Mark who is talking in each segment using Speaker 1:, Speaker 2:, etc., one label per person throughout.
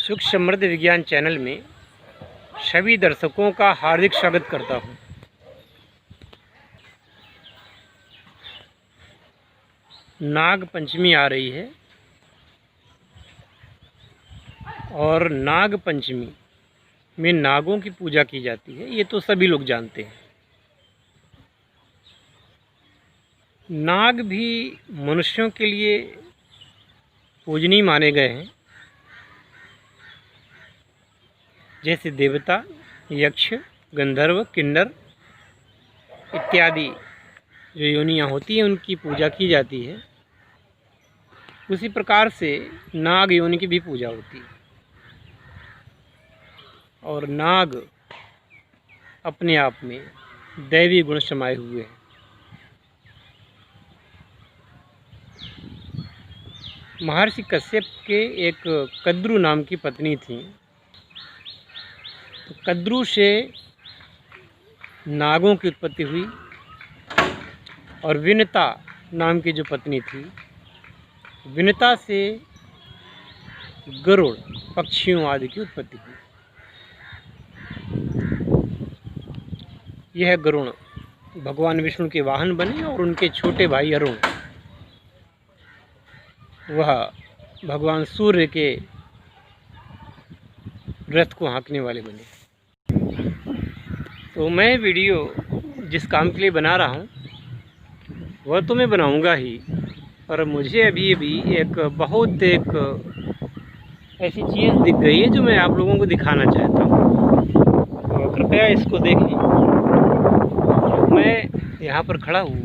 Speaker 1: सुख समृद्ध विज्ञान चैनल में सभी दर्शकों का हार्दिक स्वागत करता हूं। नाग पंचमी आ रही है और नाग पंचमी में नागों की पूजा की जाती है, ये तो सभी लोग जानते हैं। नाग भी मनुष्यों के लिए पूजनीय माने गए हैं। जैसे देवता, यक्ष, गंधर्व, किन्नर इत्यादि जो योनियाँ होती हैं उनकी पूजा की जाती है, उसी प्रकार से नाग योनि की भी पूजा होती है। और नाग अपने आप में दैवी गुण समाये हुए हैं। महर्षि कश्यप के एक कद्रु नाम की पत्नी थी। तो कद्रु से नागों की उत्पत्ति हुई और विनता नाम की जो पत्नी थी, विनता से गरुड़ पक्षियों आदि की उत्पत्ति हुई। यह गरुड़ भगवान विष्णु के वाहन बने और उनके छोटे भाई अरुण वह भगवान सूर्य के रथ को हाँकने वाले बने। तो मैं वीडियो जिस काम के लिए बना रहा हूँ वह तो मैं बनाऊँगा ही, पर मुझे अभी एक ऐसी चीज़ दिख गई है जो मैं आप लोगों को दिखाना चाहता हूँ। तो कृपया इसको देखें। मैं यहाँ पर खड़ा हूँ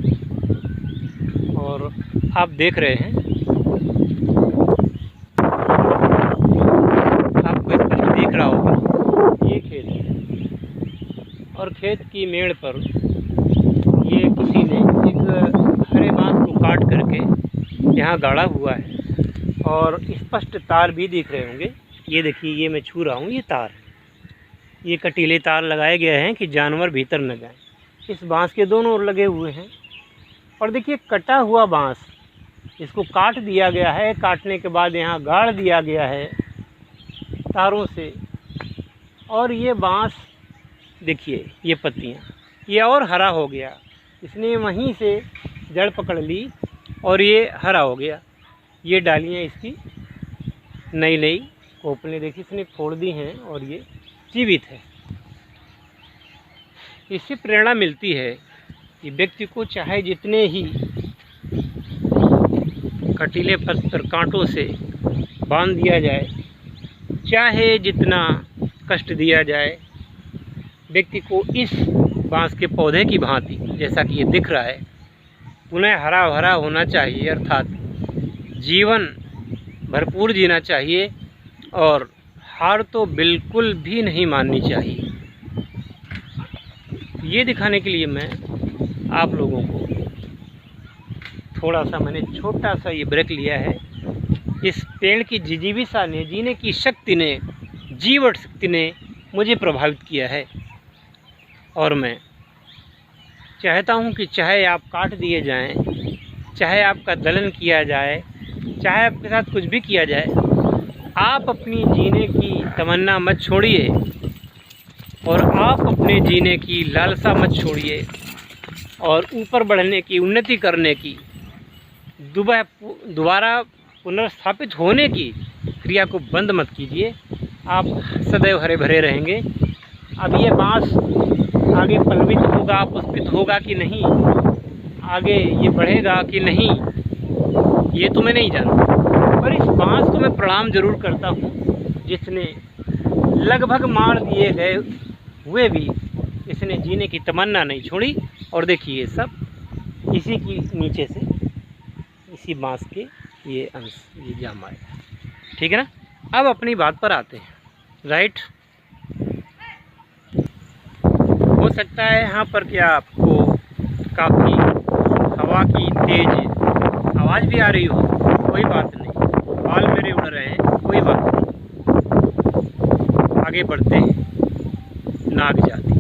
Speaker 1: और आप देख रहे हैं, आपको स्पष्ट दिख रहा होगा ये खेत है और खेत की मेड़ पर ये किसी ने एक हरे बांस को काट करके यहाँ गाड़ा हुआ है और स्पष्ट तार भी दिख रहे होंगे। ये देखिए, ये मैं छू रहा हूँ, ये तार है। ये कटीले तार लगाए गए हैं कि जानवर भीतर न जाएं। इस बांस के दोनों ओर लगे हुए हैं और देखिए कटा हुआ बांस, इसको काट दिया गया है। काटने के बाद यहाँ गाड़ दिया गया है तारों से। और ये बांस देखिए, ये पत्तियाँ, ये और हरा हो गया। इसने वहीं से जड़ पकड़ ली और ये हरा हो गया। ये डालियाँ इसकी नई नई खोपलें देखिए इसने फोड़ दी हैं और ये जीवित है। इससे प्रेरणा मिलती है कि व्यक्ति को चाहे जितने ही कटीले पत्थर कांटों से बांध दिया जाए, चाहे जितना कष्ट दिया जाए, व्यक्ति को इस बांस के पौधे की भांति, जैसा कि ये दिख रहा है, पुनः हरा भरा होना चाहिए। अर्थात जीवन भरपूर जीना चाहिए और हार तो बिल्कुल भी नहीं माननी चाहिए। ये दिखाने के लिए मैं आप लोगों को थोड़ा सा, मैंने छोटा सा ये ब्रेक लिया है। इस पेड़ की जिजीविसा ने, जीने की शक्ति ने, जीवट शक्ति ने मुझे प्रभावित किया है। और मैं चाहता हूँ कि चाहे आप काट दिए जाएं, चाहे आपका दलन किया जाए, चाहे आपके साथ कुछ भी किया जाए, आप अपनी जीने की तमन्ना मत छोड़िए और आप अपने जीने की लालसा मत छोड़िए और ऊपर बढ़ने की, उन्नति करने की, दोबारा पुनर्स्थापित होने की क्रिया को बंद मत कीजिए। आप सदैव हरे भरे रहेंगे। अब ये बांस आगे पल्लवित होगा, पुष्पित होगा कि नहीं, आगे ये बढ़ेगा कि नहीं, ये तो मैं नहीं जानता। पर इस बांस को मैं प्रणाम जरूर करता हूँ, जिसने लगभग मार दिए गए हुए भी इसने जीने की तमन्ना नहीं छोड़ी। और देखिए सब इसी की नीचे से, इसी बांस के ये अंश, ये जाम आया। ठीक है ना। अब अपनी बात पर आते हैं। राइट, हो सकता है यहाँ पर क्या आपको काफ़ी हवा की तेज आवाज़ भी आ रही हो, कोई बात नहीं। बाल मेरे उड़ रहे हैं, कोई बात नहीं। आगे बढ़ते हैं। नाग जाति,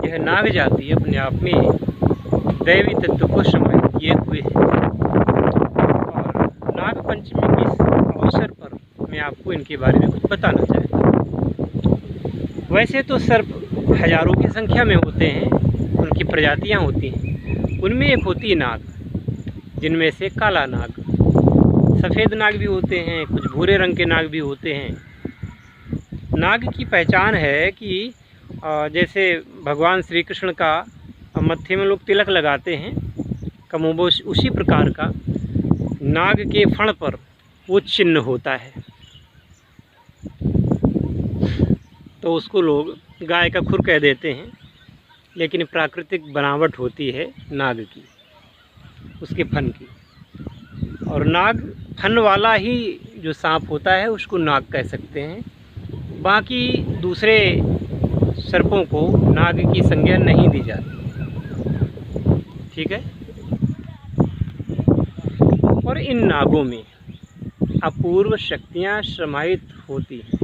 Speaker 1: यह नाग जाति अपने आप में दैवी तत्व को समाहित किए हुए है। और नाग पंचमी के इस अवसर पर मैं आपको इनके बारे में कुछ बताना चाहता हूँ। वैसे तो सर्प हजारों की संख्या में होते हैं, उनकी प्रजातियाँ होती हैं। उनमें एक होती है नाग, जिनमें से काला नाग, सफ़ेद नाग भी होते हैं, कुछ भूरे रंग के नाग भी होते हैं। नाग की पहचान है कि जैसे भगवान श्री कृष्ण का मत्थे में लोग तिलक लगाते हैं, कमोबेश उसी प्रकार का नाग के फण पर वो चिन्ह होता है। तो उसको लोग गाय का खुर कह देते हैं, लेकिन प्राकृतिक बनावट होती है नाग की, उसके फन की। और नाग फन वाला ही जो सांप होता है उसको नाग कह सकते हैं। बाकी दूसरे सर्पों को नाग की संज्ञा नहीं दी जाती। ठीक है। और इन नागों में अपूर्व शक्तियाँ समाहित होती हैं।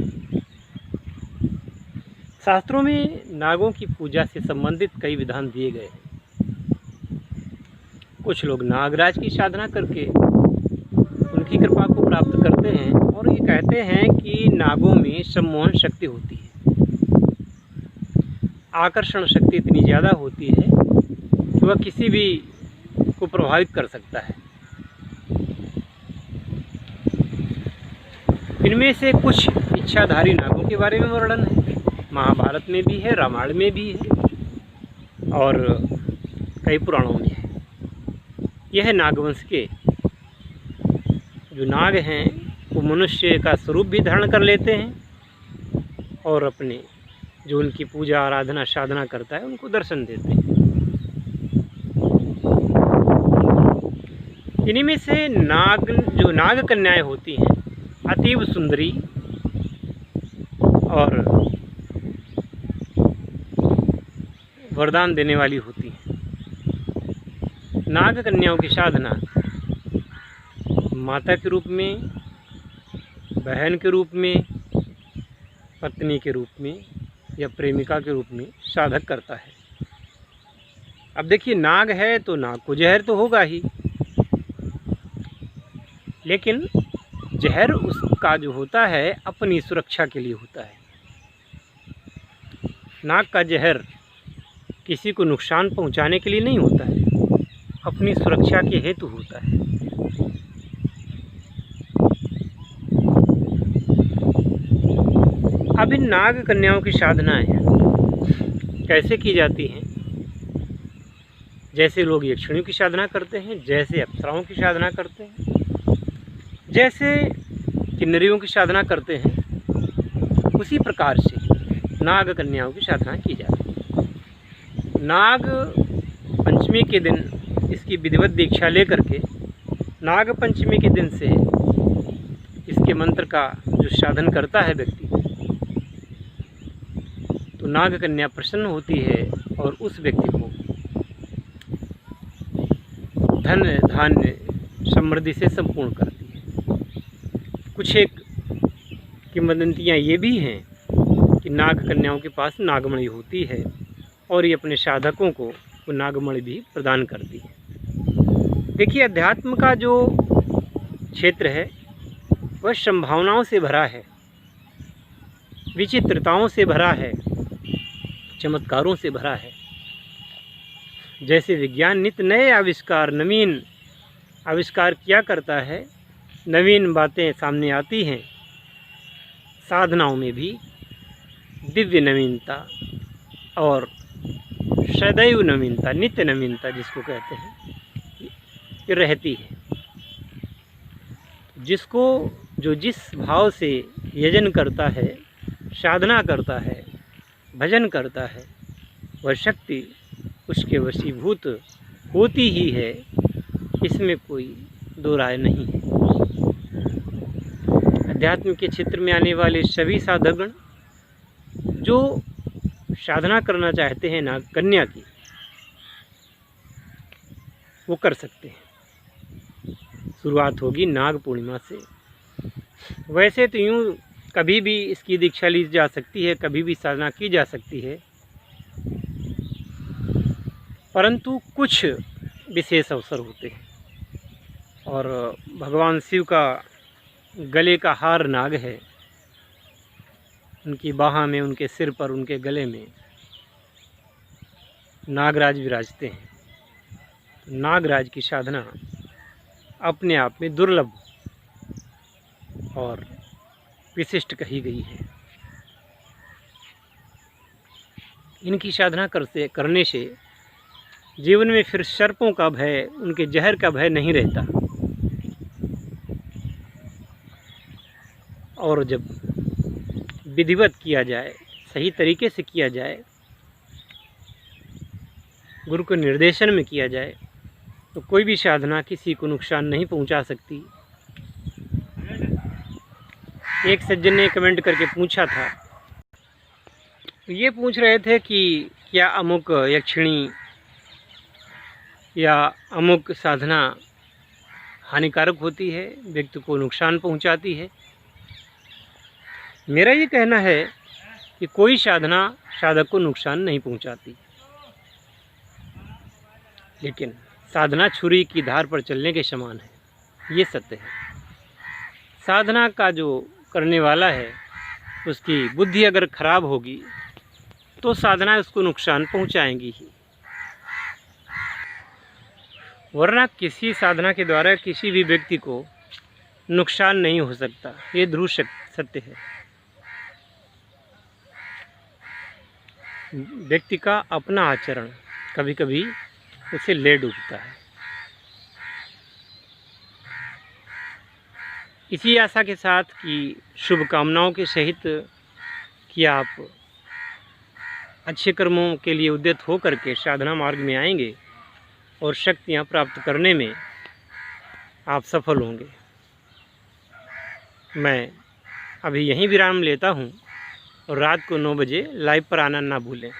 Speaker 1: शास्त्रों में नागों की पूजा से संबंधित कई विधान दिए गए हैं। कुछ लोग नागराज की साधना करके उनकी कृपा को प्राप्त करते हैं और ये कहते हैं कि नागों में सम्मोहन शक्ति होती है, आकर्षण शक्ति इतनी ज़्यादा होती है कि वह किसी भी को प्रभावित कर सकता है। इनमें से कुछ इच्छाधारी नागों के बारे में वर्णन है, महाभारत में भी है, रामायण में भी है और कई पुराणों में है। यह नागवंश के जो नाग हैं वो मनुष्य का स्वरूप भी धारण कर लेते हैं और अपने जो उनकी पूजा आराधना साधना करता है उनको दर्शन देते हैं। इन्हीं में से जो नाग कन्याएं होती हैं अतीव सुंदरी और वरदान देने वाली होती हैं। नाग कन्याओं की साधना माता के रूप में, बहन के रूप में, पत्नी के रूप में या प्रेमिका के रूप में साधक करता है। अब देखिए, नाग है तो नाग को जहर तो होगा ही, लेकिन जहर उसका जो होता है अपनी सुरक्षा के लिए होता है। नाग का जहर किसी को नुकसान पहुंचाने के लिए नहीं होता है, अपनी सुरक्षा के हेतु होता है। अब इन नाग कन्याओं की साधनाएं कैसे की जाती हैं? जैसे लोग यक्षिणियों की साधना करते हैं, जैसे अप्सराओं की साधना करते हैं, जैसे किन्नरियों की साधना करते हैं, उसी प्रकार से नाग कन्याओं की साधना की जाती है। नाग पंचमी के दिन इसकी विधिवत दीक्षा लेकर के नाग पंचमी के दिन से इसके मंत्र का जो साधन करता है व्यक्ति, तो नाग कन्या प्रसन्न होती है और उस व्यक्ति को धन धान्य समृद्धि से संपूर्ण करती है। कुछ एक किंवदंतियाँ ये भी हैं कि नाग कन्याओं के पास नागमणि होती है और ये अपने साधकों को वो नागमणि भी प्रदान करती है। देखिए, अध्यात्म का जो क्षेत्र है वह संभावनाओं से भरा है, विचित्रताओं से भरा है, चमत्कारों से भरा है। जैसे विज्ञान नित्य नए आविष्कार, नवीन आविष्कार किया करता है, नवीन बातें सामने आती हैं, साधनाओं में भी दिव्य नवीनता और सदैव नवीनता, नित्य नवीनता जिसको कहते हैं, ये रहती है। जिसको जो जिस भाव से यजन करता है, साधना करता है, भजन करता है, वह शक्ति उसके वशीभूत होती ही है, इसमें कोई दो राय नहीं है। अध्यात्म के क्षेत्र में आने वाले सभी साधकगण जो साधना करना चाहते हैं नाग कन्या की, वो कर सकते हैं। शुरुआत होगी नाग पूर्णिमा से। वैसे तो यूँ कभी भी इसकी दीक्षा ली जा सकती है, कभी भी साधना की जा सकती है, परंतु कुछ विशेष अवसर होते हैं और भगवान शिव का गले का हार नाग है, उनकी बाह में, उनके सिर पर, उनके गले में नागराज विराजते हैं। तो नागराज की साधना अपने आप में दुर्लभ और विशिष्ट कही गई है। इनकी साधना करने से जीवन में फिर सर्पों का भय, उनके जहर का भय नहीं रहता। और जब विधिवत किया जाए, सही तरीके से किया जाए, गुरु के निर्देशन में किया जाए, तो कोई भी साधना किसी को नुकसान नहीं पहुंचा सकती। एक सज्जन ने कमेंट करके पूछा था, ये पूछ रहे थे कि क्या अमुक यक्षिणी या अमुक साधना हानिकारक होती है, व्यक्ति को नुकसान पहुंचाती है। मेरा ये कहना है कि कोई साधना साधक को नुकसान नहीं पहुंचाती, लेकिन साधना छुरी की धार पर चलने के समान है, ये सत्य है। साधना का जो करने वाला है, उसकी बुद्धि अगर खराब होगी तो साधना उसको नुकसान पहुंचाएंगी ही, वरना किसी साधना के द्वारा किसी भी व्यक्ति को नुकसान नहीं हो सकता। ये ध्रुव सत्य है। व्यक्ति का अपना आचरण कभी कभी उसे ले डूबता है। इसी आशा के साथ कि शुभकामनाओं के सहित कि आप अच्छे कर्मों के लिए उद्यत हो करके साधना मार्ग में आएंगे और शक्तियाँ प्राप्त करने में आप सफल होंगे। मैं अभी यहीं विराम लेता हूँ और रात को 9 बजे लाइव पर आना ना भूलें।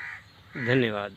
Speaker 1: धन्यवाद।